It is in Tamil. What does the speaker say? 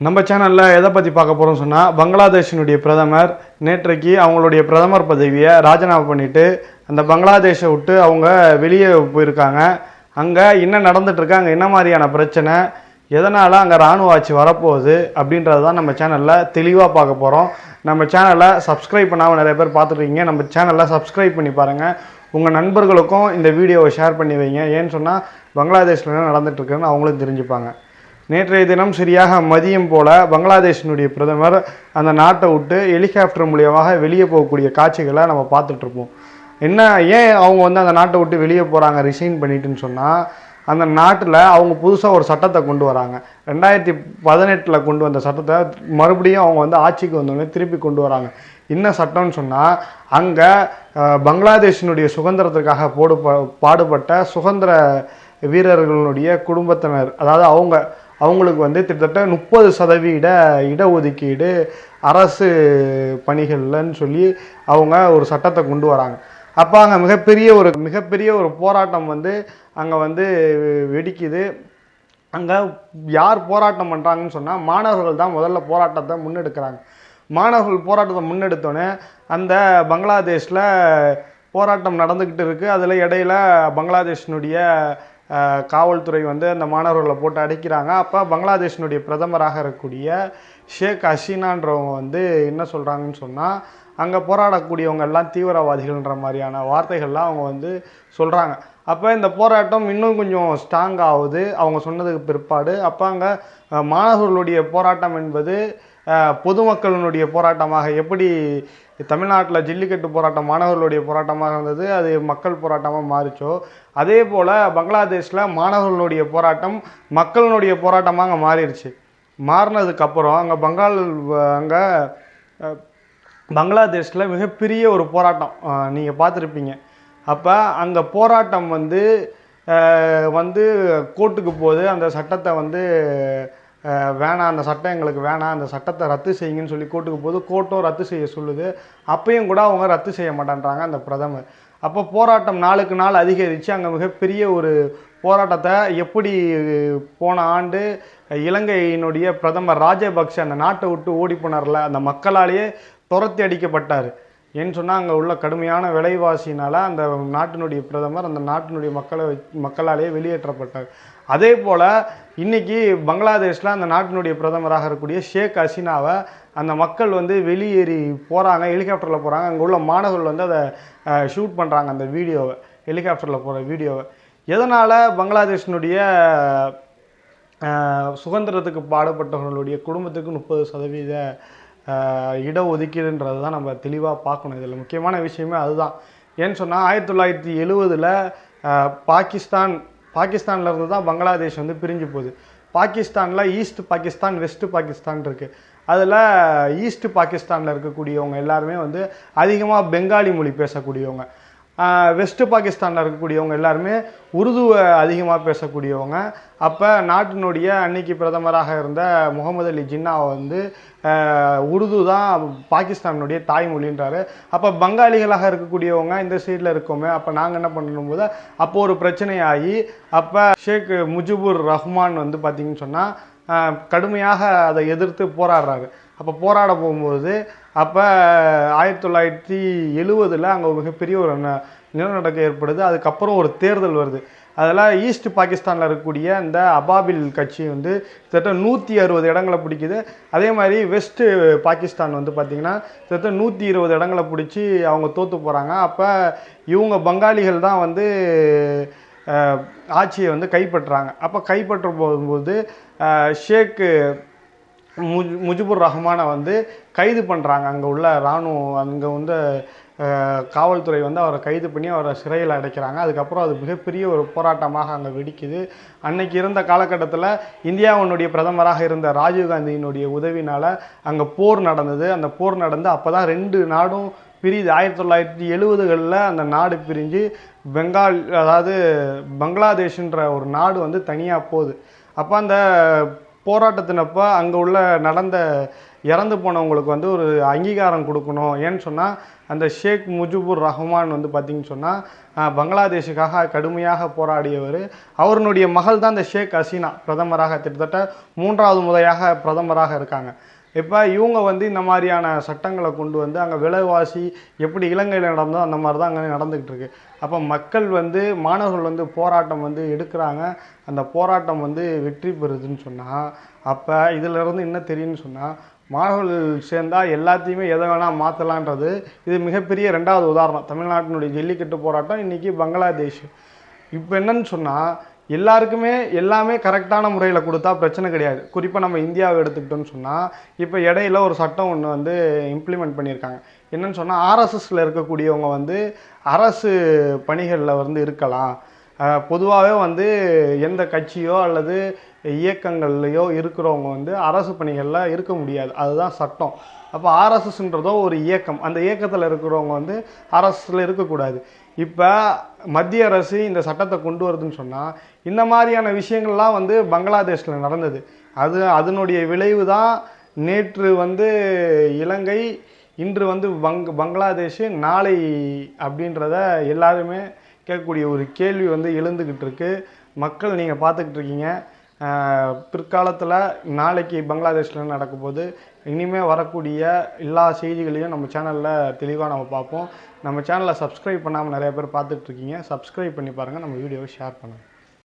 நம்ம சேனலில் எதை பற்றி பார்க்க போகிறோம்னு சொன்னால், பங்களாதேஷினுடைய பிரதமர் நேற்றைக்கு அவங்களுடைய பிரதமர் பதவியை ராஜினாமா பண்ணிவிட்டு அந்த பங்களாதேஷை விட்டு அவங்க வெளியே போயிருக்காங்க. அங்கே என்ன நடந்துகிட்ருக்கு, அங்கே என்ன மாதிரியான பிரச்சனை, எதனால் அங்கே இராணுவ ஆட்சி வரப்போகுது அப்படின்றது தான் நம்ம சேனலில் தெளிவாக பார்க்க போகிறோம். நம்ம சேனலை சப்ஸ்கிரைப் பண்ணாமல் நிறைய பேர் பார்த்துருக்கீங்க. நம்ம சேனலில் சப்ஸ்கிரைப் பண்ணி பாருங்கள். உங்கள் நண்பர்களுக்கும் இந்த வீடியோவை ஷேர் பண்ணி வைங்க. ஏன்னு சொன்னால் பங்களாதேஷில் என்ன நடந்துகிட்ருக்குன்னு அவங்களும் தெரிஞ்சுப்பாங்க. நேற்றைய தினம் சரியாக மதியம் போல் பங்களாதேஷினுடைய பிரதமர் அந்த நாட்டை விட்டு ஹெலிகாப்டர் மூலியமாக வெளியே போகக்கூடிய காட்சிகளை நம்ம பார்த்துட்ருப்போம். ஏன் அவங்க அந்த நாட்டை விட்டு வெளியே போகிறாங்க ரிசைன் பண்ணிட்டுன்னு சொன்னால், அந்த நாட்டில் அவங்க புதுசாக ஒரு சட்டத்தை கொண்டு வராங்க. 2018 கொண்டு வந்த சட்டத்தை மறுபடியும் அவங்க ஆட்சிக்கு வந்தவங்க திருப்பி கொண்டு வராங்க. என்ன சட்டம்னு சொன்னால், அங்கே பங்களாதேஷினுடைய சுதந்திரத்திற்காக பாடுபட்ட சுதந்திர வீரர்களுடைய குடும்பத்தினர், அதாவது அவங்களுக்கு கிட்டத்தட்ட 30% இடஒதுக்கீடு அரசு பணிகள்லன்னு சொல்லி அவங்க ஒரு சட்டத்தை கொண்டு வராங்க. அப்போ அங்கே மிகப்பெரிய ஒரு போராட்டம் அங்கே வெடிக்குது. அங்கே யார் போராட்டம் பண்ணுறாங்கன்னு சொன்னால், மாணவர்கள் தான் முதல்ல போராட்டத்தை முன்னெடுக்கிறாங்க. மாணவர்கள் போராட்டத்தை முன்னெடுத்தோன்னே அந்த பங்களாதேஷில் போராட்டம் நடந்துக்கிட்டு இருக்குது. அதில் இடையில பங்களாதேஷினுடைய காவல்துறை அந்த மாணவர்களை போட்டு அடிக்கிறாங்க. அப்போ பங்களாதேஷினுடைய பிரதமராக இருக்கக்கூடிய ஷேக் ஹசீனான்றவங்க என்ன சொல்கிறாங்கன்னு சொன்னால், அங்கே போராடக்கூடியவங்க எல்லாம் தீவிரவாதிகள்ன்ற மாதிரியான வார்த்தைகள்லாம் அவங்க சொல்கிறாங்க. அப்போ இந்த போராட்டம் இன்னும் கொஞ்சம் ஸ்ட்ராங் ஆகுது அவங்க சொன்னதுக்கு பிற்பாடு. அப்போ அங்கே மாணவர்களுடைய போராட்டம் என்பது பொதுமக்களினுடைய போராட்டமாக, எப்படி தமிழ்நாட்டில் ஜல்லிக்கட்டு போராட்டம் மாணவர்களுடைய போராட்டமாக இருந்தது, அது மக்கள் போராட்டமாக மாறிச்சோ, அதே போல் பங்களாதேஷில் மாணவர்களுடைய போராட்டம் மக்களினுடைய போராட்டமாக மாறிடுச்சு. மாறினதுக்கப்புறம் அங்கே பங்களாதேஷில் மிகப்பெரிய ஒரு போராட்டம் நீங்கள் பார்த்துருப்பீங்க. அப்போ அங்கே போராட்டம் கோர்ட்டுக்கு போகுது. அந்த சட்டத்தை வேணாம், அந்த சட்டம் எங்களுக்கு வேணாம், அந்த சட்டத்தை ரத்து செய்யுங்கன்னு சொல்லி கோர்ட்டுக்கு போது கோர்ட்டும் ரத்து செய்ய சொல்லுது. அப்பையும் கூட அவங்க ரத்து செய்ய மாட்டேன்றாங்க அந்த பிரதமர். அப்போ போராட்டம் நாளுக்கு நாள் அதிகரித்து அங்கே மிகப்பெரிய ஒரு போராட்டத்தை, எப்படி போன ஆண்டு இலங்கையினுடைய பிரதமர் ராஜபக்ஷ அந்த நாட்டை விட்டு ஓடி போனார்ல, அந்த மக்களாலேயே துரத்தி அடிக்கப்பட்டார். ஏன்னு சொன்னால், அங்கே உள்ள கடுமையான விலைவாசினால் அந்த நாட்டினுடைய பிரதமர் அந்த நாட்டினுடைய மக்களாலேயே வெளியேற்றப்பட்டார். அதே போல் இன்றைக்கி பங்களாதேஷில் அந்த நாட்டினுடைய பிரதமராக இருக்கக்கூடிய ஷேக் ஹசீனாவை அந்த மக்கள் வெளியேறி போகிறாங்க, ஹெலிகாப்டரில் போகிறாங்க. அங்கே உள்ள மாணவர்கள் அதை ஷூட் பண்ணுறாங்க, அந்த வீடியோவை, ஹெலிகாப்டரில் போகிற வீடியோவை. எதனால் பங்களாதேஷினுடைய சுதந்திரத்துக்கு பாடுபட்டவர்களுடைய குடும்பத்துக்கு 30% இடஒதுக்கீடுன்றது தான் நம்ம தெளிவாக பார்க்கணும். இதில் முக்கியமான விஷயமே அதுதான். ஏன்னு சொன்னால், 1970 பாகிஸ்தானில் இருந்து தான் பங்களாதேஷ் பிரிஞ்சு போகுது. பாகிஸ்தானில் ஈஸ்ட் பாகிஸ்தான், வெஸ்ட் பாகிஸ்தான் இருக்குது. அதில் ஈஸ்ட் பாகிஸ்தானில் இருக்கக்கூடியவங்க எல்லாருமே அதிகமாக பெங்காலி மொழி பேசக்கூடியவங்க. வெஸ்ட் பாகிஸ்தானில் இருக்கக்கூடியவங்க எல்லாருமே உருதுவை அதிகமாக பேசக்கூடியவங்க. அப்போ நாட்டினுடைய அன்னைக்கு பிரதமராக இருந்த முகமது அலி ஜின்னாவை உருது தான் பாகிஸ்தானுடைய தாய்மொழின்றாரு. அப்போ பங்காளிகளாக இருக்கக்கூடியவங்க இந்த சைடில் இருக்கோமே, அப்போ நாங்கள் என்ன பண்ணணும் போது அப்போ ஒரு பிரச்சனையாகி, அப்போ ஷேக் முஜிபுர் ரஹ்மான் பார்த்திங்கன்னு சொன்னால் கடுமையாக அதை எதிர்த்து போராடுறாரு. அப்போ போராட போகும்போது அப்போ 1970 அங்கே மிகப்பெரிய ஒரு நிலநடுக்கம் ஏற்படுது. அதுக்கப்புறம் ஒரு தேர்தல் வருது. அதில் ஈஸ்ட் பாகிஸ்தானில் இருக்கக்கூடிய இந்த அபாபில் கட்சி கிட்டத்தட்ட 160 இடங்களை பிடிக்குது. அதே மாதிரி வெஸ்ட்டு பாகிஸ்தான் பார்த்திங்கன்னா கிட்டத்தட்ட 120 இடங்களை பிடிச்சி அவங்க தோற்று போகிறாங்க. அப்போ இவங்க பங்காளிகள் தான் ஆட்சியை கைப்பற்றுறாங்க. அப்போ கைப்பற்ற போகும்போது ஷேக் முஜிபுர் ரஹ்மானை கைது பண்ணுறாங்க. அங்கே உள்ள இராணுவம், அங்கே காவல்துறை அவரை கைது பண்ணி அவரை சிறையில் அடைக்கிறாங்க. அதுக்கப்புறம் அது மிகப்பெரிய ஒரு போராட்டமாக அங்கே வெடிக்குது. அன்னைக்கு இருந்த காலகட்டத்தில் இந்தியாவினுடைய பிரதமராக இருந்த ராஜீவ்காந்தியினுடைய உதவினால் அங்கே போர் நடந்தது. அந்த போர் நடந்து அப்போ தான் 2 நாடும் பிரியுது. 1970 அந்த நாடு பிரிஞ்சு அதாவது பங்களாதேஷ்ன்ற ஒரு நாடு தனியாக போகுது. அப்போ அந்த போராட்டத்தினப்போ அங்கே உள்ள நடந்த இறந்து போனவங்களுக்கு வந்து ஒரு அங்கீகாரம் கொடுக்கணும். ஏன்னு சொன்னால் அந்த ஷேக் முஜிபுர் ரஹ்மான் வந்து பார்த்திங்கன்னு சொன்னால் பங்களாதேஷுக்காக கடுமையாக போராடியவர். அவருடைய மகள் தான் இந்த ஷேக் ஹசீனா பிரதமராக கிட்டத்தட்ட 3வது முறையாக பிரதமராக இருக்காங்க. இப்போ இவங்க வந்து இந்த மாதிரியான சட்டங்களை கொண்டு வந்து அங்கே விலைவாசி எப்படி இலங்கையில் நடந்தோ அந்த மாதிரி தான் அங்கே நடந்துக்கிட்டு இருக்கு. அப்போ மக்கள் வந்து மாணவர்கள் வந்து போராட்டம் வந்து எடுக்கிறாங்க. அந்த போராட்டம் வந்து வெற்றி பெறுதுன்னு சொன்னால் அப்போ இதிலிருந்து என்ன தெரியும்னு சொன்னால் மாணவர்கள் சேர்ந்தால் எல்லாத்தையுமே எதை வேணால் மாற்றலான்றது இது மிகப்பெரிய 2வது உதாரணம். தமிழ்நாட்டினுடைய ஜல்லிக்கட்டு போராட்டம் இன்றைக்கி பங்களாதேஷ். இப்போ என்னன்னு சொன்னால் எல்லாருக்குமே எல்லாமே கரெக்டான முறையில் கொடுத்தா பிரச்சனை கிடையாது. குறிப்பாக நம்ம இந்தியாவை எடுத்துக்கிட்டோன்னு சொன்னால் இப்போ இடையில ஒரு சட்டம் ஒன்று வந்து இம்ப்ளிமெண்ட் பண்ணியிருக்காங்க. என்னன்னு சொன்னால் ஆர்எஸ்எஸ்ல இருக்கக்கூடியவங்க வந்து அரசு பணிகளில் வந்து இருக்கலாம். பொதுவாகவே வந்து எந்த கட்சியோ அல்லது இயக்கங்கள்லையோ இருக்கிறவங்க வந்து அரசு பணிகளில் இருக்க முடியாது. அதுதான் சட்டம். அப்போ ஆர்எஸ்எஸ்ன்றதோ ஒரு இயக்கம், அந்த இயக்கத்தில் இருக்கிறவங்க வந்து அரசில் இருக்கக்கூடாது. இப்போ மத்திய அரசு இந்த சட்டத்தை கொண்டு வருதுன்னு சொன்னால் இந்த மாதிரியான விஷயங்கள்லாம் வந்து பங்களாதேஷில் நடந்தது. அதனுடைய விளைவு தான் நேற்று வந்து இலங்கை, இன்று வந்து பங்களாதேஷ், நாளை அப்படின்றத எல்லாருமே கேட்கக்கூடிய ஒரு கேள்வி வந்து எழுந்துக்கிட்டு இருக்கு. மக்கள் நீங்கள் பார்த்துக்கிட்டு இருக்கீங்க. பிற்காலத்தில் நாளைக்கு பங்களாதேஷில் நடக்கும் போது இனிமேல் வரக்கூடிய எல்லா செய்திகளையும் நம்ம சேனலில் தெளிவாக நம்ம பார்ப்போம். நம்ம சேனலை சப்ஸ்கிரைப் பண்ணாமல் நிறைய பேர் பார்த்துட்ருக்கீங்க. சப்ஸ்கிரைப் பண்ணி பாருங்கள், நம்ம வீடியோவை ஷேர் பண்ணுங்கள்.